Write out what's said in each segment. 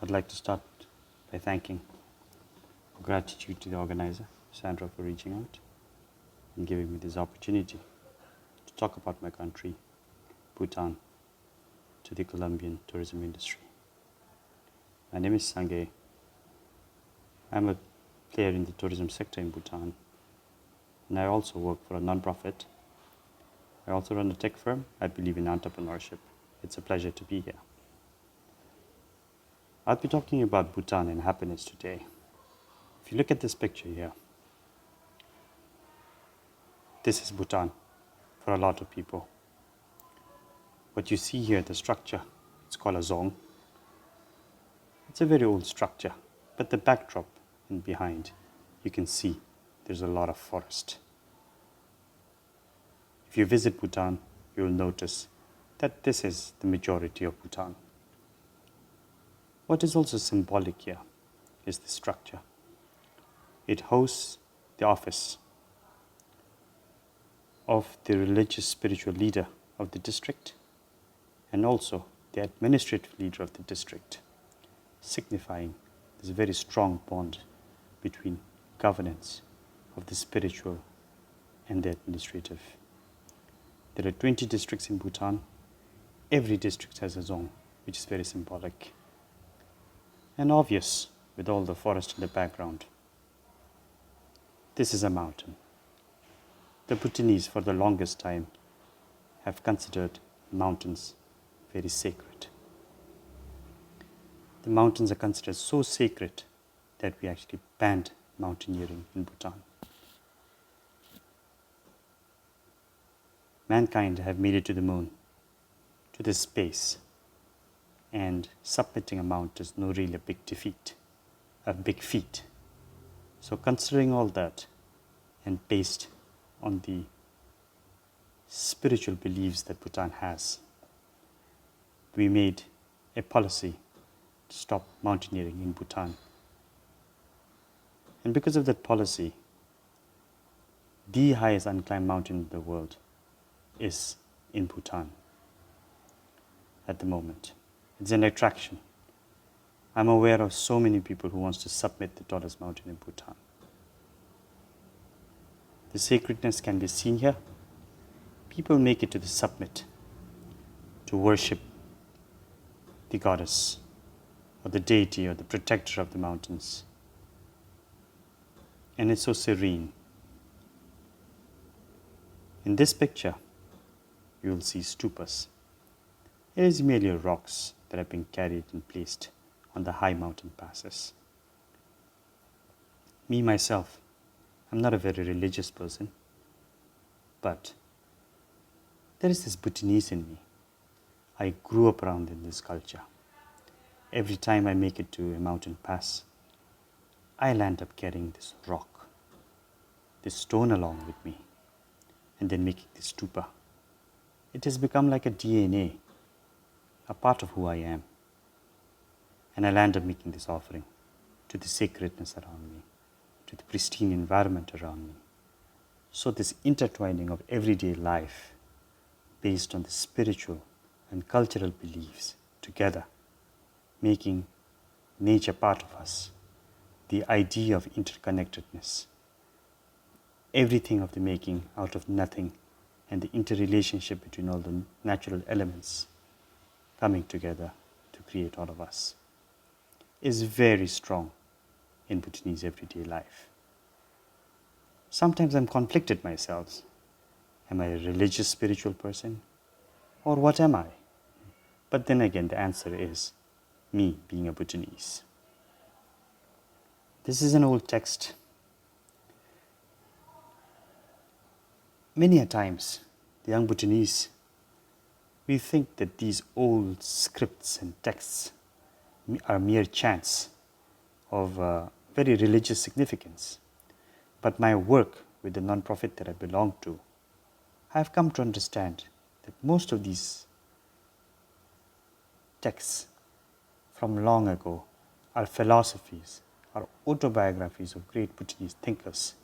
I'd like to start by thanking gratitude to the organizer, Sandra, for reaching out and giving me this opportunity to talk about my country, Bhutan, to the Colombian tourism industry. My name is Sange. I'm a player in the tourism sector in Bhutan, and I also work for a non-profit. I also run a tech firm. I believe in entrepreneurship. It's a pleasure to be here. I'll be talking about Bhutan and happiness today. If you look at this picture here, this is Bhutan for a lot of people. What you see here, the structure, it's called a zong. It's a very old structure, but the backdrop and behind, you can see there's a lot of forest. If you visit Bhutan, you will notice that this is the majority of Bhutan. What is also symbolic here is the structure. It hosts the office of the religious spiritual leader of the district and also the administrative leader of the district, signifying this very strong bond between governance of the spiritual and the administrative. There are 20 districts in Bhutan. Every district has a zone, which is very symbolic and obvious with all the forest in the background. This is a mountain. The Bhutanese, for the longest time, have considered mountains very sacred. The mountains are considered so sacred that we actually banned mountaineering in Bhutan. Mankind have made it to the moon, to this space, and submitting a mount is no really a big defeat, a big feat. So considering all that and based on the spiritual beliefs that Bhutan has, we made a policy to stop mountaineering in Bhutan. And because of that policy, the highest unclimbed mountain in the world is in Bhutan at the moment. It's an attraction. I'm aware of so many people who wants to submit the tallest mountain in Bhutan. The sacredness can be seen here. People make it to the summit to worship the goddess or the deity or the protector of the mountains. And it's so serene. In this picture, you will see stupas. It is merely rocks that have been carried and placed on the high mountain passes. Me, myself, I'm not a very religious person, but there is this Bhutanese in me. I grew up around in this culture. Every time I make it to a mountain pass, I'll end up carrying this rock, this stone along with me, and then making this stupa. It has become like a DNA, a part of who I am. And I'll end up making this offering to the sacredness around me, to the pristine environment around me. So this intertwining of everyday life based on the spiritual and cultural beliefs together, making nature part of us, the idea of interconnectedness, everything of the making out of nothing, and the interrelationship between all the natural elements coming together to create all of us, is very strong in Bhutanese everyday life. Sometimes I'm conflicted myself. Am I a religious, spiritual person? Or what am I? But then again, the answer is me being a Bhutanese. This is an old text. Many a times, the young Bhutanese, we think that these old scripts and texts are mere chants of very religious significance. But my work with the non-profit that I belong to, I have come to understand that most of these texts from long ago are philosophies, are autobiographies of great Bhutanese thinkers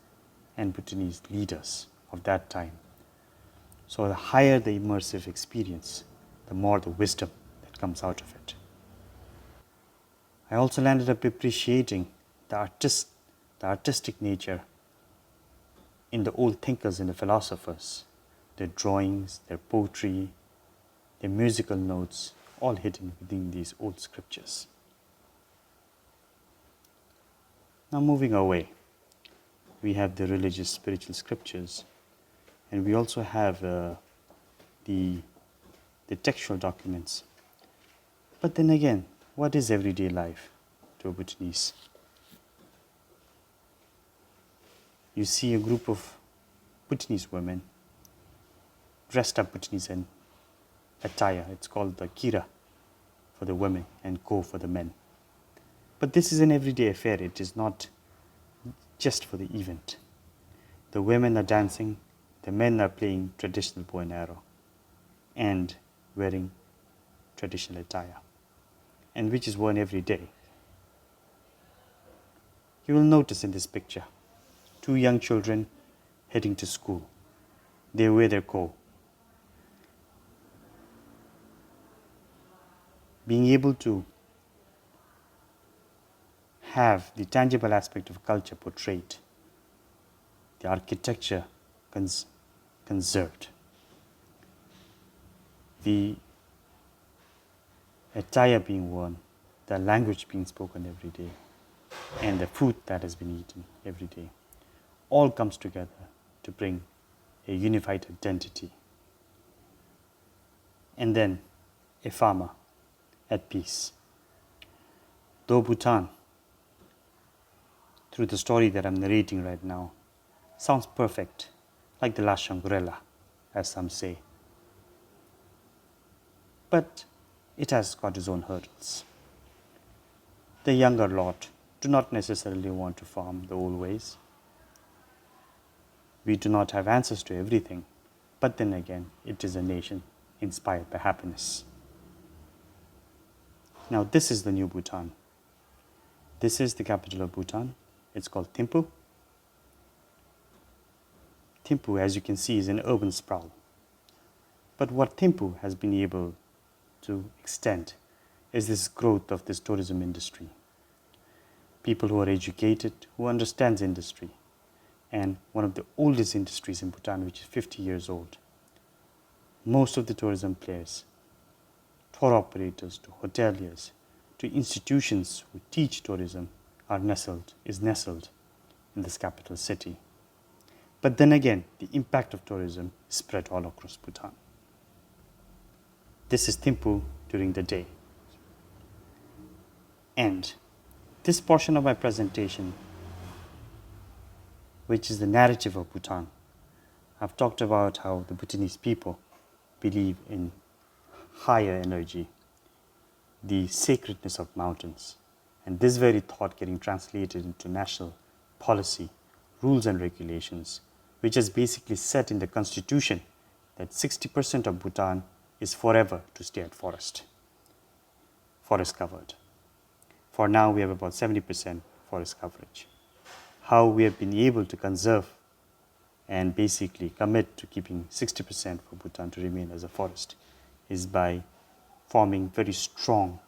and Bhutanese leaders of that time. So the higher the immersive experience, the more the wisdom that comes out of it. I also landed up appreciating the artistic nature in the old thinkers and the philosophers, their drawings, their poetry, their musical notes, all hidden within these old scriptures. Now, moving away, we have the religious spiritual scriptures, and we also have the textual documents. But then again, what is everyday life to a Bhutanese? You see a group of Bhutanese women dressed up Bhutanese in attire. It's called the kira for the women and ko for the men. But this is an everyday affair. It is not just for the event. The women are dancing, the men are playing traditional bow and arrow and wearing traditional attire, and which is worn every day. You will notice in this picture 2 young children heading to school. They wear their ko. Being able to have the tangible aspect of culture portrayed, the architecture conserved, the attire being worn, the language being spoken every day, and the food that has been eaten every day, all comes together to bring a unified identity. And then a farmer at peace. Though Bhutan, through the story that I'm narrating right now, sounds perfect, like the last Shangri-La, as some say, but it has got its own hurdles. The younger lot do not necessarily want to farm the old ways. We do not have answers to everything, but then again, it is a nation inspired by happiness. Now, this is the new Bhutan. This is the capital of Bhutan. It's called Thimphu. Thimphu, as you can see, is an urban sprawl. But what Thimphu has been able to extend is this growth of this tourism industry. People who are educated, who understands industry, and one of the oldest industries in Bhutan, which is 50 years old. Most of the tourism players, tour operators to hoteliers, to institutions who teach tourism is nestled in this capital city. But then again, the impact of tourism is spread all across Bhutan. This is Thimphu during the day. And this portion of my presentation, which is the narrative of Bhutan, I've talked about how the Bhutanese people believe in higher energy, the sacredness of mountains, and this very thought getting translated into national policy, rules and regulations, which is basically set in the constitution that 60% of Bhutan is forever to stay at forest covered. For now, we have about 70% forest coverage. How we have been able to conserve and basically commit to keeping 60% for Bhutan to remain as a forest is by forming very strong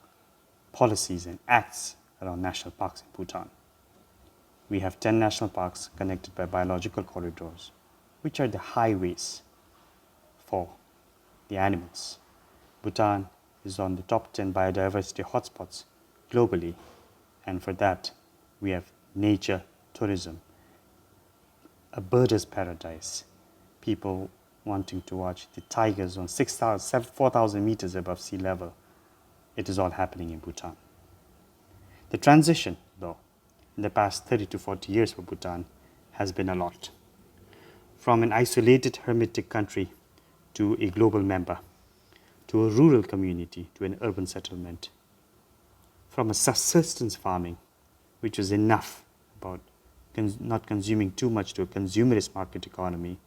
policies and acts around national parks in Bhutan. We have 10 national parks connected by biological corridors, which are the highways for the animals. Bhutan is on the top 10 biodiversity hotspots globally, and for that we have nature tourism, a birder's paradise, people wanting to watch the tigers on 4,000 meters above sea level. It is all happening in Bhutan. The transition, though, in the past 30 to 40 years for Bhutan has been a lot. From an isolated hermetic country to a global member, to a rural community, to an urban settlement. From a subsistence farming, which was enough about not consuming too much, to a consumerist market economy,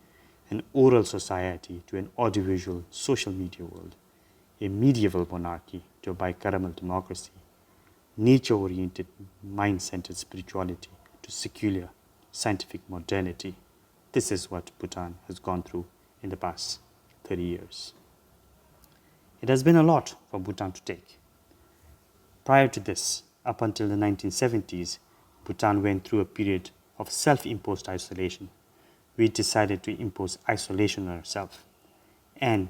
an oral society to an audiovisual social media world, a medieval monarchy to a bicameral democracy, nature-oriented, mind-centered spirituality to secular scientific modernity. This is what Bhutan has gone through in the past 30 years. It has been a lot for Bhutan to take. Prior to this, up until the 1970s, Bhutan went through a period of self-imposed isolation. We decided to impose isolation on ourselves. And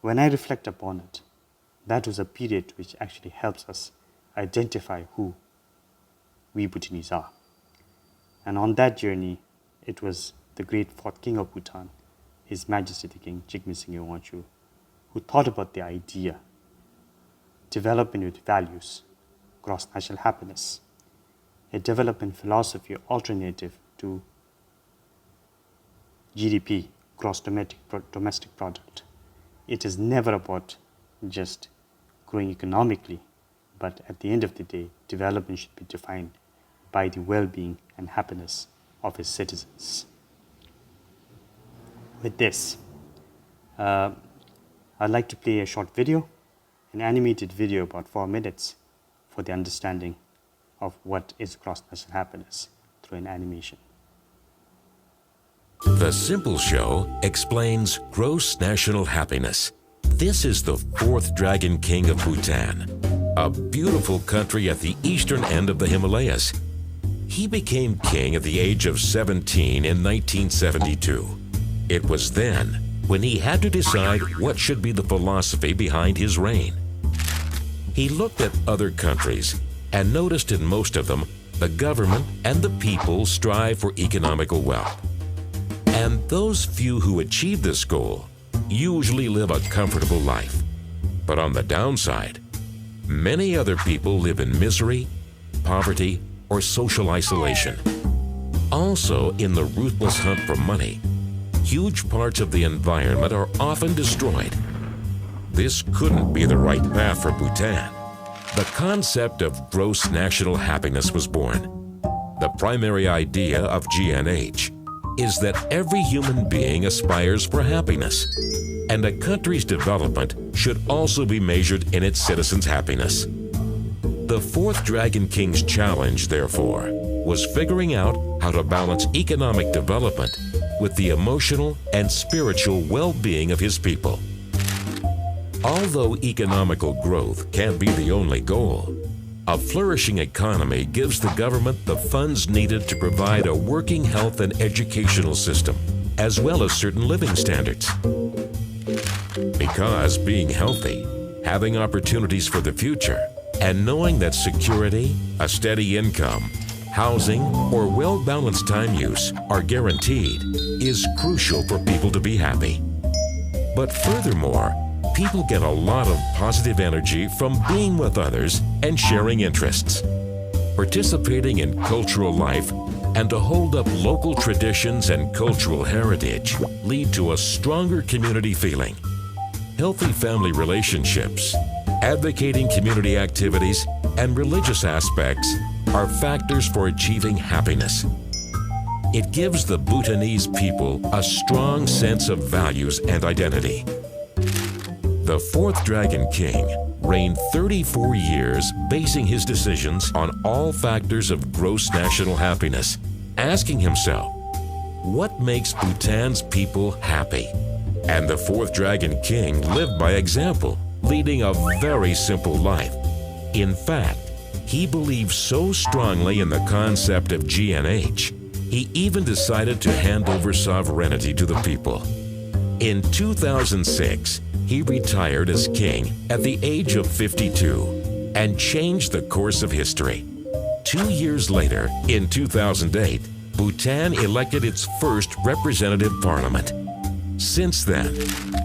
when I reflect upon it, that was a period which actually helps us identify who we Bhutanese are. And on that journey, it was the great fourth king of Bhutan, His Majesty the King Jigme Singye Wanchu, who thought about the idea, development with values, gross-national happiness, a development philosophy alternative to GDP, gross domestic product. It is never about just growing economically, but at the end of the day, development should be defined by the well-being and happiness of its citizens. With this, I'd like to play a short video, an animated video about 4 minutes for the understanding of what is gross-national happiness through an animation. The Simple Show explains gross national happiness. This is the fourth Dragon King of Bhutan, a beautiful country at the eastern end of the Himalayas. He became king at the age of 17 in 1972. It was then when he had to decide what should be the philosophy behind his reign. He looked at other countries and noticed in most of them the government and the people strive for economical wealth. And those few who achieve this goal usually live a comfortable life. But on the downside, many other people live in misery, poverty, or social isolation. Also, in the ruthless hunt for money, huge parts of the environment are often destroyed. This couldn't be the right path for Bhutan. The concept of gross national happiness was born. The primary idea of GNH is that every human being aspires for happiness, and a country's development should also be measured in its citizens' happiness. The fourth Dragon King's challenge, therefore, was figuring out how to balance economic development with the emotional and spiritual well-being of his people. Although economical growth can't be the only goal, a flourishing economy gives the government the funds needed to provide a working health and educational system, as well as certain living standards. Because being healthy, having opportunities for the future, and knowing that security, a steady income, housing, or well-balanced time use are guaranteed is crucial for people to be happy. But furthermore, people get a lot of positive energy from being with others and sharing interests. Participating in cultural life and to hold up local traditions and cultural heritage lead to a stronger community feeling. Healthy family relationships, advocating community activities, and religious aspects are factors for achieving happiness. It gives the Bhutanese people a strong sense of values and identity. The fourth Dragon King reigned 34 years, basing his decisions on all factors of gross national happiness, asking himself, what makes Bhutan's people happy? And the fourth Dragon King lived by example, leading a very simple life. In fact, he believed so strongly in the concept of GNH, he even decided to hand over sovereignty to the people. In 2006, he retired as king at the age of 52 and changed the course of history. 2 years later, in 2008, Bhutan elected its first representative parliament. Since then,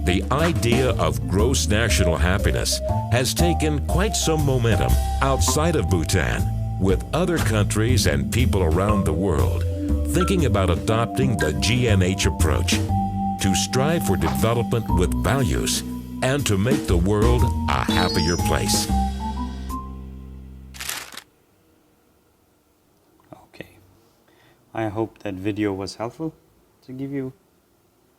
the idea of gross national happiness has taken quite some momentum outside of Bhutan, with other countries and people around the world thinking about adopting the GNH approach to strive for development with values and to make the world a happier place. Okay, I hope that video was helpful to give you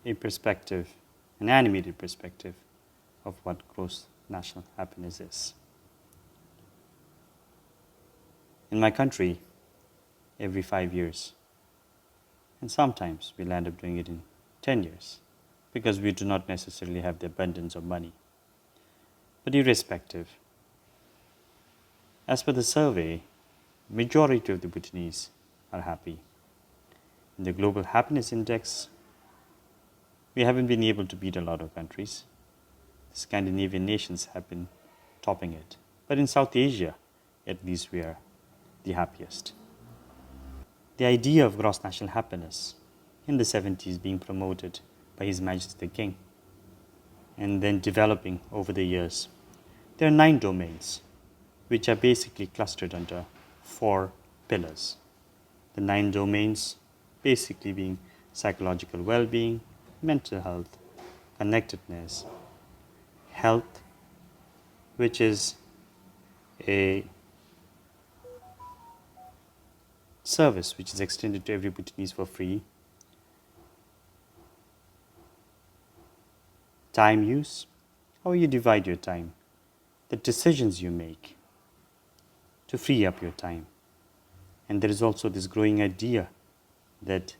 a perspective, an animated perspective of what gross national happiness is. In my country, every 5 years, and sometimes we'll end up doing it in 10 years, because we do not necessarily have the abundance of money. But irrespective, As per the survey, majority of the Bhutanese are happy. In the Global Happiness Index, we haven't been able to beat a lot of countries. The Scandinavian nations have been topping it. But in South Asia, at least we are the happiest. The idea of gross national happiness in the 70s being promoted by His Majesty the King and then developing over the years. There are 9 domains which are basically clustered under 4 pillars. The 9 domains basically being psychological well-being, mental health, connectedness, health, which is a service which is extended to every Bhutanese for free. Time use, how you divide your time, the decisions you make to free up your time. And there is also this growing idea that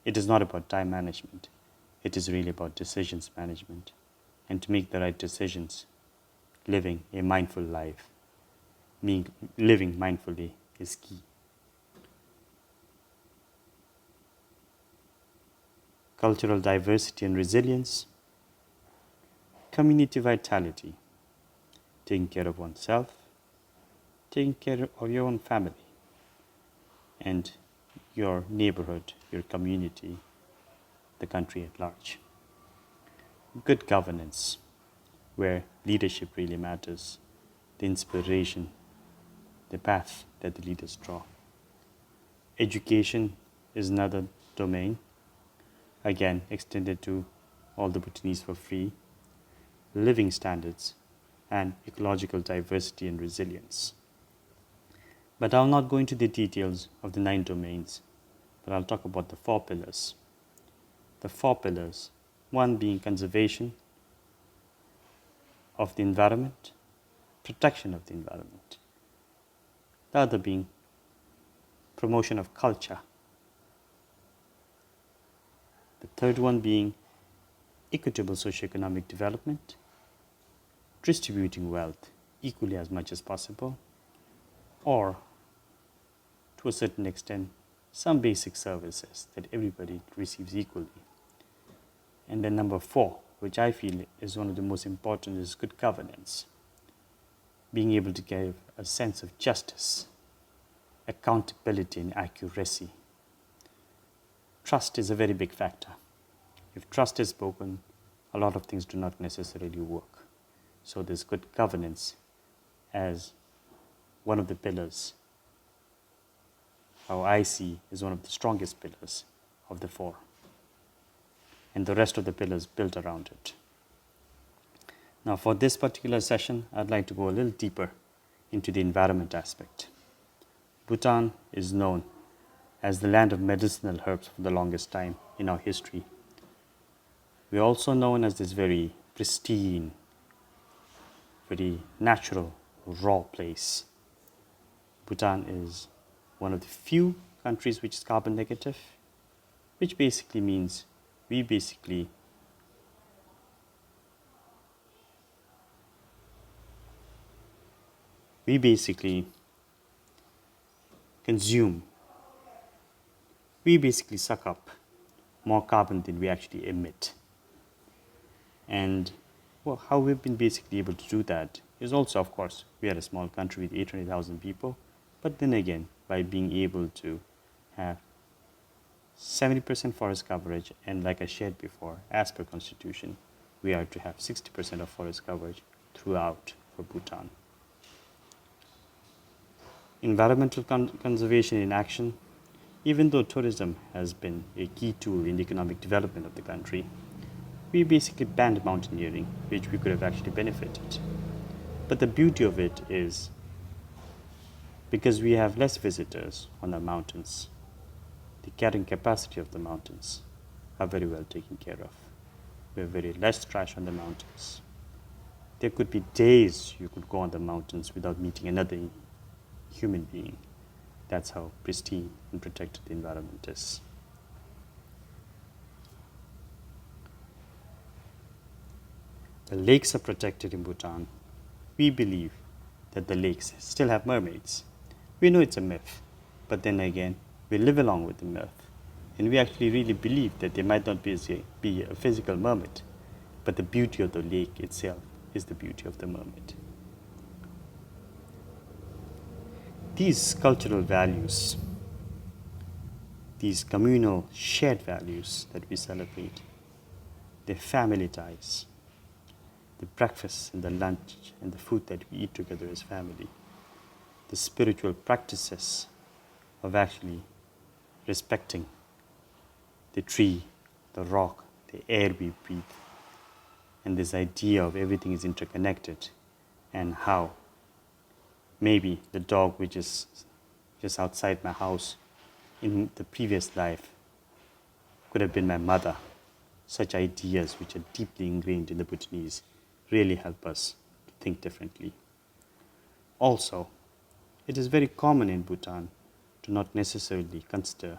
it is not about time management, it is really about decisions management. And to make the right decisions, living a mindful life, living mindfully is key. Cultural diversity and resilience, community vitality, taking care of oneself, taking care of your own family, and your neighborhood, your community, the country at large. Good governance, where leadership really matters, the inspiration, the path that the leaders draw. Education is another domain, again extended to all the Bhutanese for free. Living standards and ecological diversity and resilience. But I'll not go into the details of the 9 domains, but I'll talk about the 4 pillars. The 4 pillars, one being conservation of the environment, protection of the environment. The other being promotion of culture. The third one being equitable socioeconomic development, distributing wealth equally as much as possible, or to a certain extent, some basic services that everybody receives equally. And then number 4, which I feel is one of the most important, is good governance. Being able to give a sense of justice, accountability and accuracy. Trust is a very big factor. If trust is broken, a lot of things do not necessarily work. So there's good governance as one of the pillars, how I see is one of the strongest pillars of the 4. And the rest of the pillars built around it. Now for this particular session, I'd like to go a little deeper into the environment aspect. Bhutan is known as the land of medicinal herbs for the longest time in our history. We're also known as this very pristine, very natural, raw place. Bhutan is one of the few countries which is carbon negative, which basically means we basically consume, we basically suck up more carbon than we actually emit. And how we've been basically able to do that is also, of course, we are a small country with 800,000 people, but then again, by being able to have 70% forest coverage, and like I shared before, as per constitution, we are to have 60% of forest coverage throughout for Bhutan. Environmental conservation in action. Even though tourism has been a key tool in the economic development of the country, we basically banned mountaineering, which we could have actually benefited. But the beauty of it is, because we have less visitors on the mountains, the carrying capacity of the mountains are very well taken care of. We have very less trash on the mountains. There could be days you could go on the mountains without meeting another human being. That's how pristine and protected the environment is. The lakes are protected in Bhutan. We believe that the lakes still have mermaids. We know it's a myth, but then again, we live along with the myth, and we actually really believe that there might not be a physical mermaid, but the beauty of the lake itself is the beauty of the mermaid. These cultural values, these communal shared values that we celebrate, the family ties, the breakfast and the lunch and the food that we eat together as family, the spiritual practices of actually respecting the tree, the rock, the air we breathe, and this idea of everything is interconnected, and how maybe the dog which is just outside my house in the previous life could have been my mother. Such ideas, which are deeply ingrained in the Bhutanese, really help us to think differently. Also, it is very common in Bhutan to not necessarily consider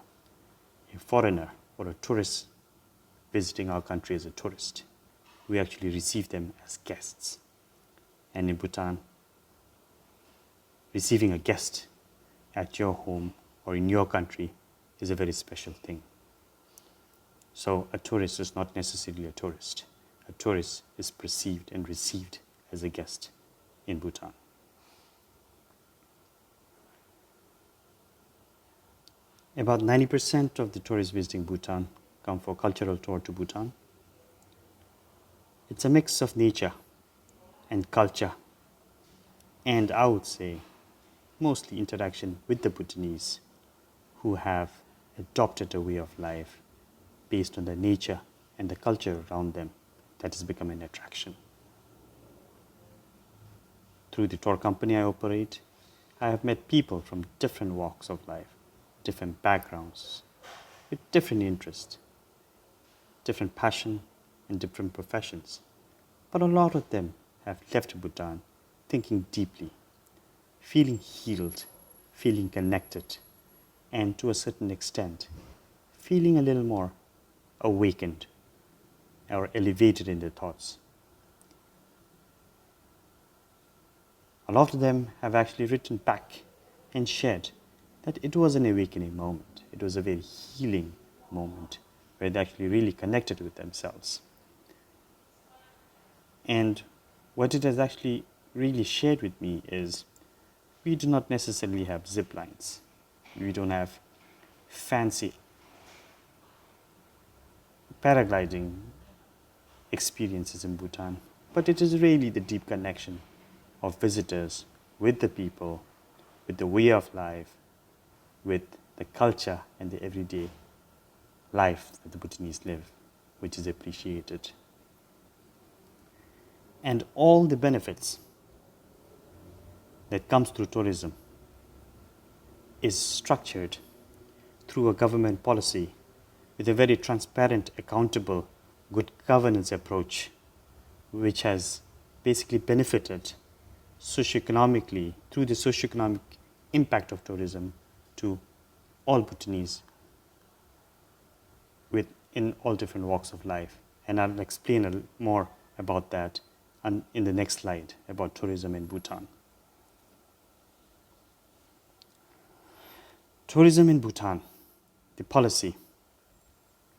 a foreigner or a tourist visiting our country as a tourist. We actually receive them as guests. And in Bhutan, receiving a guest at your home or in your country is a very special thing. So a tourist is not necessarily a tourist. A tourist is perceived and received as a guest in Bhutan. About 90% of the tourists visiting Bhutan come for cultural tour to Bhutan. It's a mix of nature and culture, and I would say mostly interaction with the Bhutanese who have adopted a way of life based on the nature and the culture around them that has become an attraction. Through the tour company I operate, I have met people from different walks of life, different backgrounds, with different interests, different passion and different professions. But a lot of them have left Bhutan thinking deeply, feeling healed, feeling connected, and to a certain extent, feeling a little more awakened or elevated in their thoughts. A lot of them have actually written back and shared that it was an awakening moment. It was a very healing moment where they actually really connected with themselves. And what it has actually really shared with me is we do not necessarily have zip lines. We don't have fancy paragliding experiences in Bhutan, but it is really the deep connection of visitors with the people, with the way of life, with the culture and the everyday life that the Bhutanese live, which is appreciated. And all the benefits that comes through tourism is structured through a government policy with a very transparent, accountable, good governance approach, which has basically benefited socioeconomically through the socioeconomic impact of tourism to all Bhutanese in all different walks of life. And I'll explain a little more about that in the next slide about tourism in Bhutan. Tourism in Bhutan, the policy.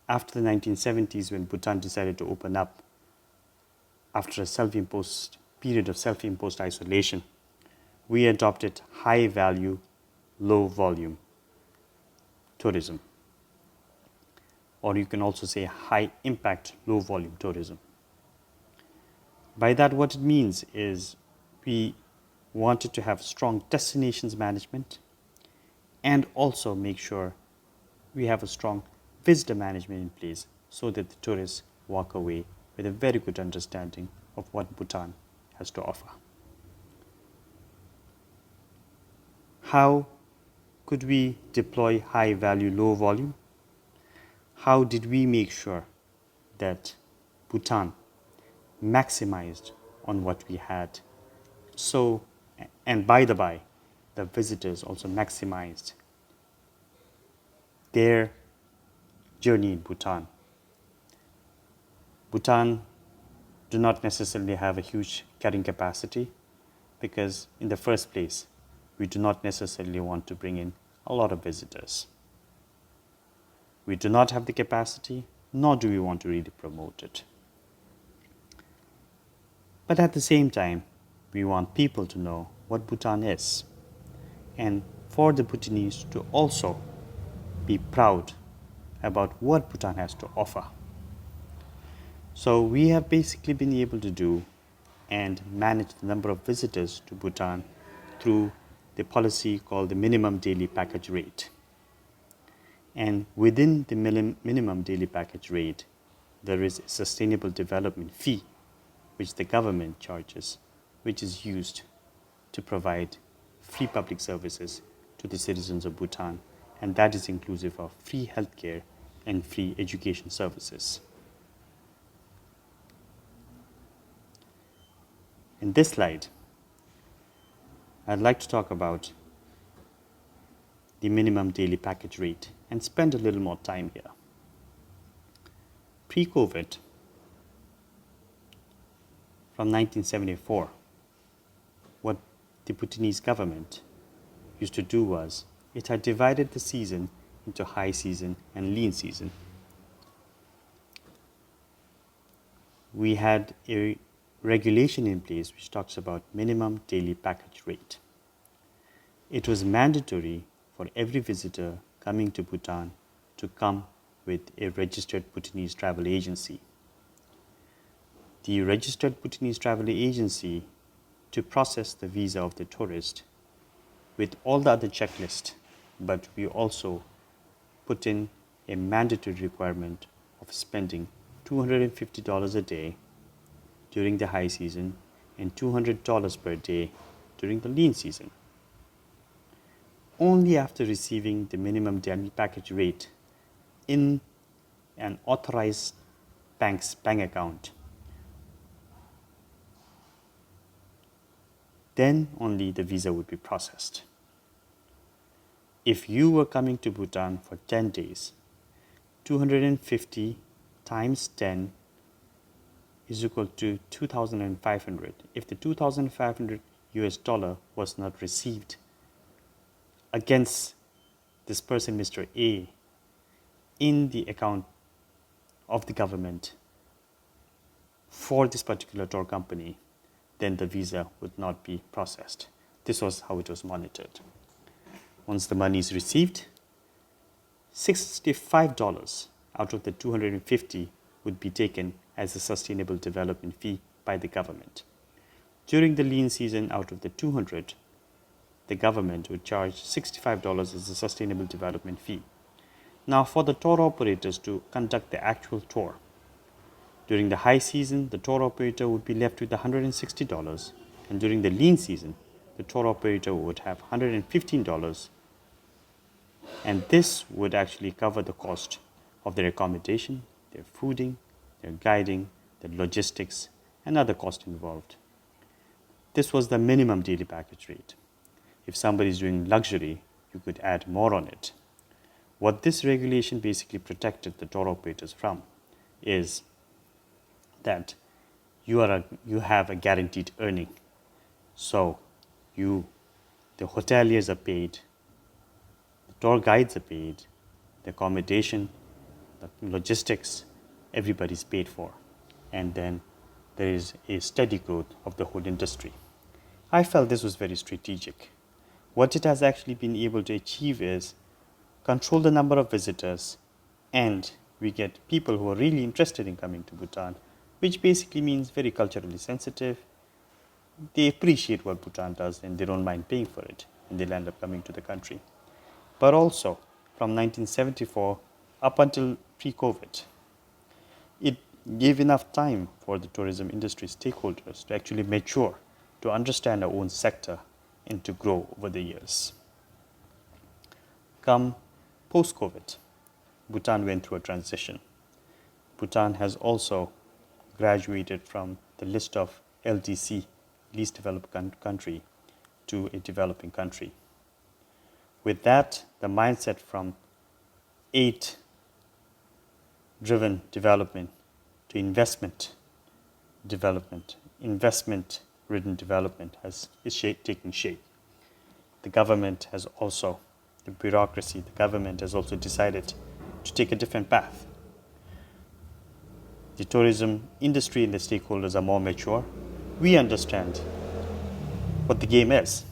After the 1970s, when Bhutan decided to open up after a self-imposed period of self-imposed isolation, we adopted high value, low volume tourism. Or you can also say high impact, low volume tourism. By that, what it means is we wanted to have strong destinations management and also make sure we have a strong visitor management in place so that the tourists walk away with a very good understanding of what Bhutan has to offer. How could we deploy high value, low volume? How did we make sure that Bhutan maximized on what we had? So, and by the by, the visitors also maximized their journey in Bhutan. Bhutan do not necessarily have a huge carrying capacity. because in the first place, we do not necessarily want to bring in a lot of visitors. We do not have the capacity, nor do we want to really promote it. But at the same time, we want people to know what Bhutan is, and for the Bhutanese to also be proud about what Bhutan has to offer. So we have basically been able to do and manage the number of visitors to Bhutan through the policy called the minimum daily package rate. And within the minimum daily package rate, there is a sustainable development fee which the government charges, which is used to provide free public services to the citizens of Bhutan, and that is inclusive of free healthcare and free education services. In this slide, I'd like to talk about the minimum daily package rate and spend a little more time here. Pre-COVID, from 1974, what the Bhutanese government used to do was it had divided the season into high season and lean season. We had a regulation in place which talks about minimum daily package rate. It was mandatory for every visitor coming to Bhutan to come with a registered Bhutanese travel agency. The registered Bhutanese travel agency to process the visa of the tourist with all the other checklists, but we also put in a mandatory requirement of spending $250 a day during the high season and $200 per day during the lean season. Only after receiving the minimum daily package rate in an authorized bank's bank account, then only the visa would be processed. If you were coming to Bhutan for 10 days, 250 times 10 is equal to 2,500. If the 2,500 US dollar was not received against this person, Mr. A, in the account of the government for this particular tour company, then the visa would not be processed. This was how it was monitored. Once the money is received, $65 out of the 250 would be taken as a sustainable development fee by the government. During the lean season, out of the 200, the government would charge $65 as a sustainable development fee. Now, for the tour operators to conduct the actual tour, during the high season, the tour operator would be left with $160, and during the lean season, the tour operator would have $115, and this would actually cover the cost of their accommodation, their fooding, their guiding, their logistics, and other costs involved. This was the minimum daily package rate. If somebody is doing luxury, you could add more on it. What this regulation basically protected the tour operators from is that you have a guaranteed earning. So the hoteliers are paid, the tour guides are paid, the accommodation, the logistics, everybody's paid for. And then there is a steady growth of the whole industry. I felt this was very strategic. What it has actually been able to achieve is control the number of visitors, and we get people who are really interested in coming to Bhutan, which basically means very culturally sensitive. They appreciate what Bhutan does and they don't mind paying for it, and they'll end up coming to the country. But also, from 1974 up until pre-COVID, it gave enough time for the tourism industry stakeholders to actually mature, to understand our own sector, and to grow over the years. Come post-COVID, Bhutan went through a transition. Bhutan has also graduated from the list of LDC, least developed country, to a developing country. With that, the mindset from aid-driven development to investment development, investment ridden development is taking shape. The government has also, the bureaucracy, the government has also decided to take a different path. The tourism industry and the stakeholders are more mature. We understand what the game is.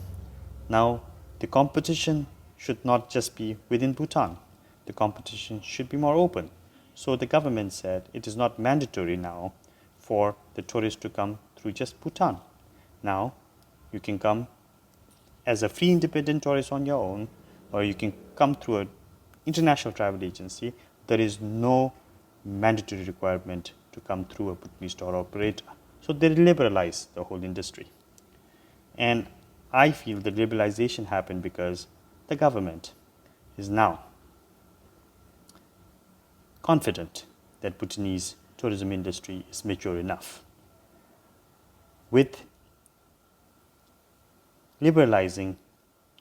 Now, the competition should not just be within Bhutan. The competition should be more open. So the government said it is not mandatory now for the tourists to come through just Bhutan. Now, you can come as a free independent tourist on your own, or you can come through an international travel agency. There is no mandatory requirement to come through a Bhutanese tour operator. So they liberalize the whole industry. And I feel the liberalization happened because the government is now confident that Bhutanese tourism industry is mature enough. With liberalizing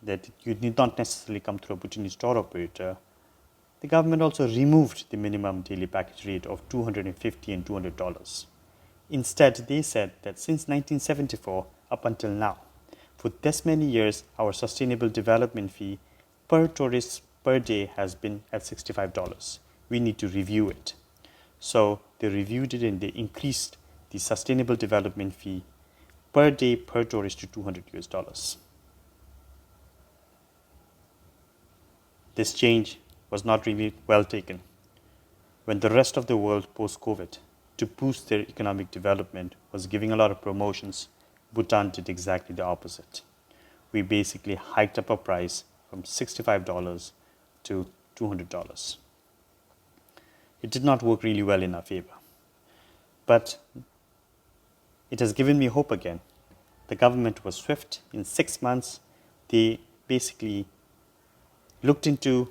that you need not necessarily come through a Bhutanese tour operator, the government also removed the minimum daily package rate of $250 and $200. Instead, they said that since 1974 up until now, for this many years, our sustainable development fee per tourist per day has been at $65. We need to review it. So they reviewed it and they increased the sustainable development fee per day per tourist to $200. This change was not really well taken. When the rest of the world post-COVID, to boost their economic development, was giving a lot of promotions, Bhutan did exactly the opposite. We basically hiked up our price from $65 to $200. It did not work really well in our favor. But it has given me hope again. The government was swift. In 6 months, they basically looked into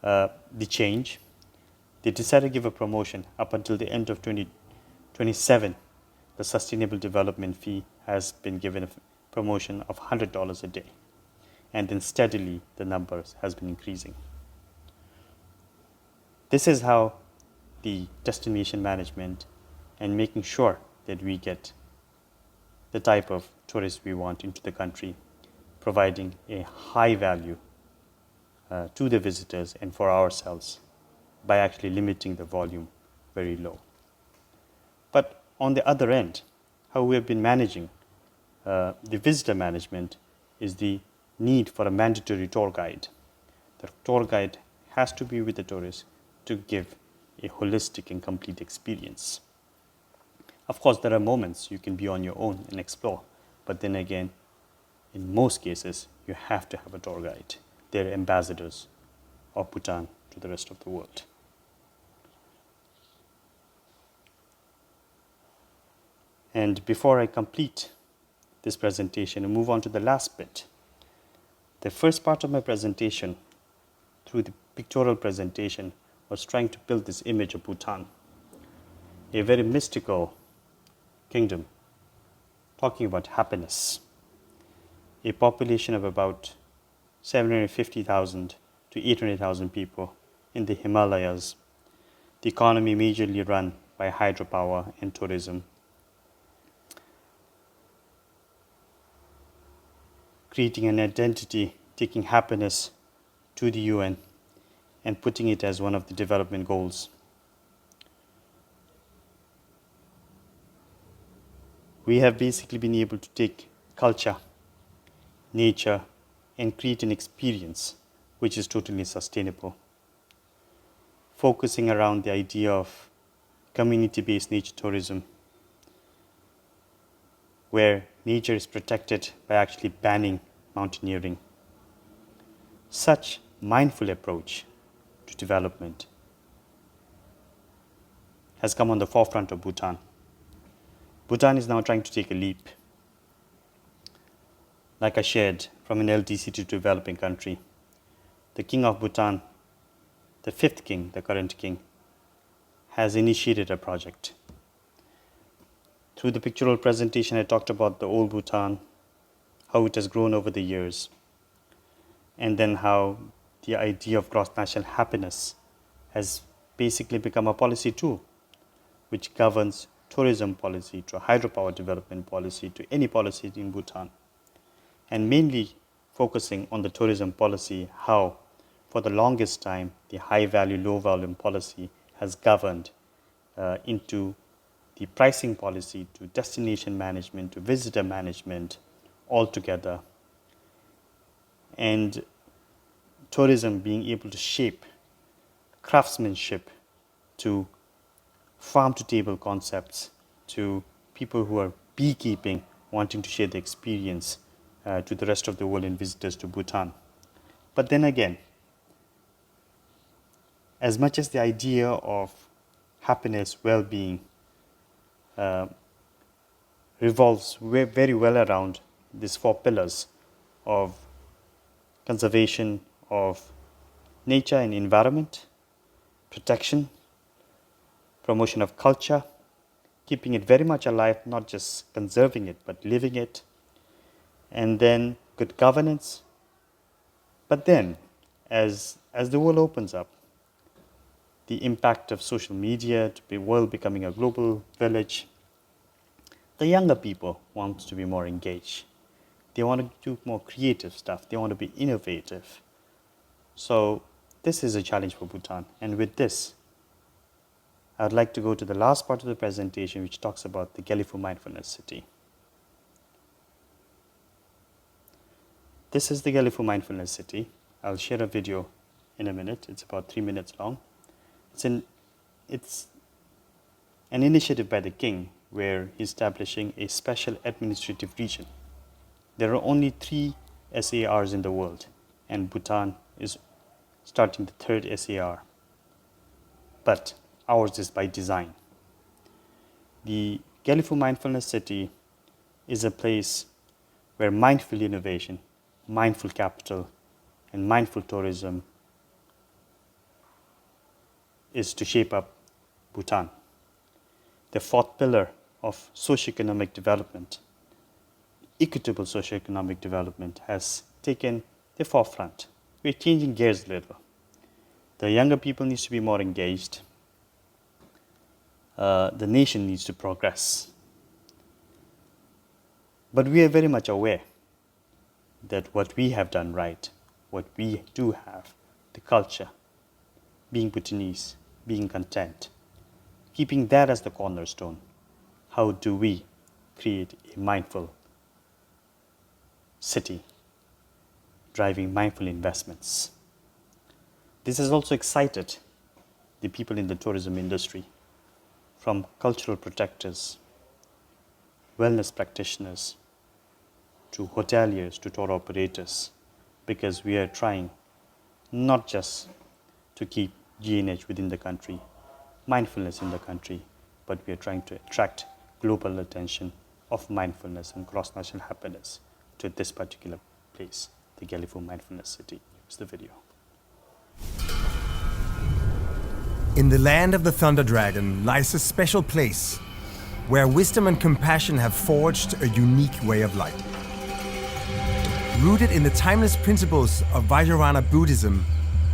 the change. They decided to give a promotion up until the end of 2027. The sustainable development fee has been given a promotion of $100 a day. And then steadily the numbers has been increasing. This is how the destination management and making sure that we get the type of tourists we want into the country, providing a high value to the visitors and for ourselves by actually limiting the volume very low. But on the other end, how we have been managing the visitor management is the need for a mandatory tour guide. The tour guide has to be with the tourist to give a holistic and complete experience. Of course, there are moments you can be on your own and explore, but then again, in most cases, you have to have a tour guide. They're ambassadors of Bhutan to the rest of the world. And before I complete this presentation and move on to the last bit, the first part of my presentation, through the pictorial presentation, was trying to build this image of Bhutan, a very mystical kingdom, talking about happiness, a population of about 750,000 to 800,000 people in the Himalayas, the economy majorly run by hydropower and tourism, creating an identity, taking happiness to the UN and putting it as one of the development goals. We have basically been able to take culture, nature, and create an experience which is totally sustainable, focusing around the idea of community-based nature tourism, where nature is protected by actually banning mountaineering. Such mindful approach to development has come on the forefront of Bhutan. Bhutan is now trying to take a leap. Like I shared, from an LDC to developing country, the king of Bhutan, the fifth king, the current king, has initiated a project. Through the pictorial presentation, I talked about the old Bhutan, how it has grown over the years, and then how the idea of gross national happiness has basically become a policy tool which governs tourism policy to a hydropower development policy to any policy in Bhutan. And mainly focusing on the tourism policy, how for the longest time the high value, low volume policy has governed into the pricing policy to destination management to visitor management altogether. And tourism being able to shape craftsmanship to farm to table concepts to people who are beekeeping wanting to share the experience to the rest of the world and visitors to Bhutan. But then again, as much as the idea of happiness, well-being revolves very well around these four pillars of conservation of nature and environment, protection, promotion of culture, keeping it very much alive, not just conserving it, but living it, and then good governance. But then, as the world opens up, the impact of social media to the world becoming a global village, the younger people want to be more engaged. They want to do more creative stuff. They want to be innovative. So this is a challenge for Bhutan. And with this, I would like to go to the last part of the presentation, which talks about the Gelifu Mindfulness City. This is the Gelifu Mindfulness City. I'll share a video in a minute. It's about 3 minutes long. It's an initiative by the king where he's establishing a special administrative region. There are only 3 SARs in the world, and Bhutan is starting the 3rd SAR. But ours is by design. The Gelifu Mindfulness City is a place where mindful innovation, mindful capital, and mindful tourism is to shape up Bhutan. The 4th pillar of socioeconomic development, equitable socioeconomic development, has taken the forefront. We're changing gears a little. The younger people need to be more engaged. The nation needs to progress. But we are very much aware that what we have done right, what we do have, the culture, being Bhutanese, being content, keeping that as the cornerstone, how do we create a mindful city, driving mindful investments? This has also excited the people in the tourism industry, from cultural protectors, wellness practitioners, to hoteliers, to tour operators, because we are trying not just to keep G&H within the country, mindfulness in the country, but we are trying to attract global attention of mindfulness and cross-national happiness to this particular place, the Gelifu Mindfulness City. Here's the video. In the land of the Thunder Dragon lies a special place where wisdom and compassion have forged a unique way of life. Rooted in the timeless principles of Vajrayana Buddhism,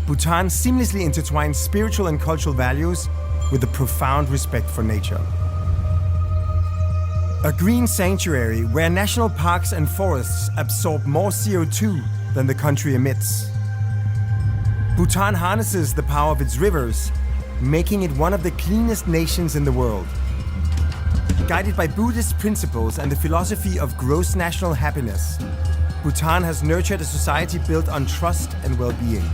Bhutan seamlessly intertwines spiritual and cultural values with a profound respect for nature. A green sanctuary where national parks and forests absorb more CO2 than the country emits. Bhutan harnesses the power of its rivers, making it one of the cleanest nations in the world. Guided by Buddhist principles and the philosophy of gross national happiness, Bhutan has nurtured a society built on trust and well-being.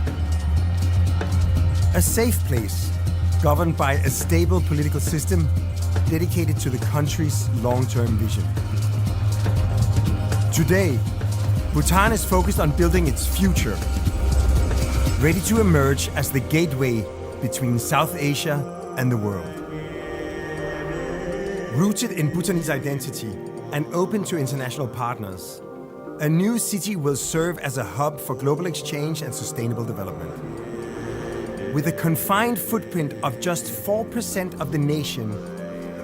A safe place, governed by a stable political system dedicated to the country's long-term vision. Today, Bhutan is focused on building its future, ready to emerge as the gateway between South Asia and the world. Rooted in Bhutanese identity and open to international partners, a new city will serve as a hub for global exchange and sustainable development. With a confined footprint of just 4% of the nation,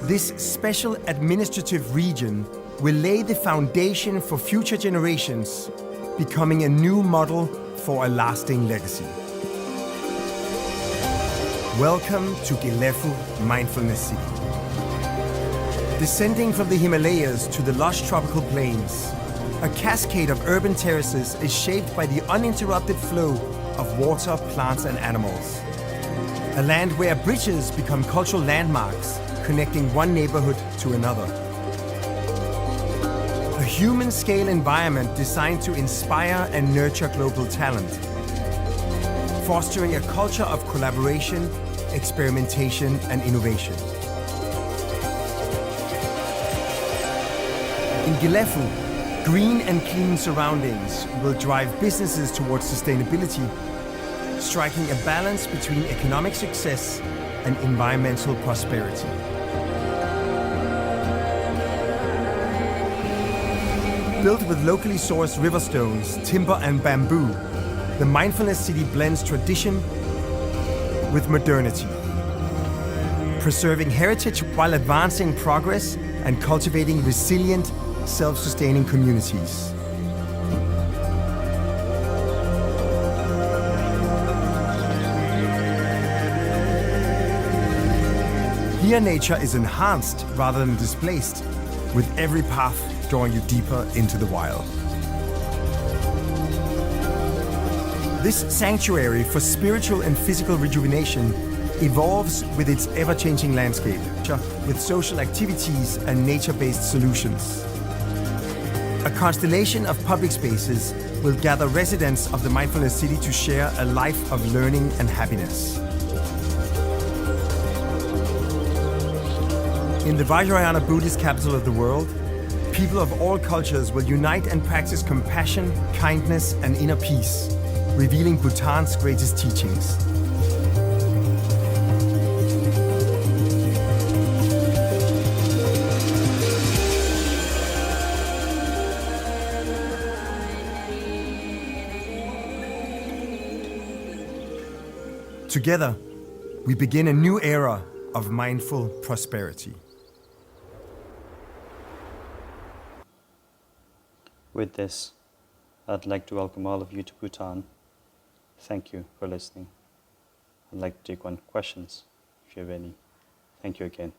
this special administrative region will lay the foundation for future generations, becoming a new model for a lasting legacy. Welcome to Gelifu Mindfulness City. Descending from the Himalayas to the lush tropical plains, a cascade of urban terraces is shaped by the uninterrupted flow of water, plants, and animals. A land where bridges become cultural landmarks, connecting one neighborhood to another. A human-scale environment designed to inspire and nurture global talent, fostering a culture of collaboration, experimentation, and innovation. In Gilefu, green and clean surroundings will drive businesses towards sustainability, striking a balance between economic success and environmental prosperity. Built with locally sourced river stones, timber, and bamboo, the Mindfulness City blends tradition with modernity, preserving heritage while advancing progress and cultivating resilient, self-sustaining communities. Here nature is enhanced rather than displaced, with every path drawing you deeper into the wild. This sanctuary for spiritual and physical rejuvenation evolves with its ever-changing landscape, with social activities and nature-based solutions. A constellation of public spaces will gather residents of the Mindfulness City to share a life of learning and happiness. In the Vajrayana Buddhist capital of the world, people of all cultures will unite and practice compassion, kindness, and inner peace, revealing Bhutan's greatest teachings. Together, we begin a new era of mindful prosperity. With this, I'd like to welcome all of you to Bhutan. Thank you for listening. I'd like to take on questions if you have any. Thank you again.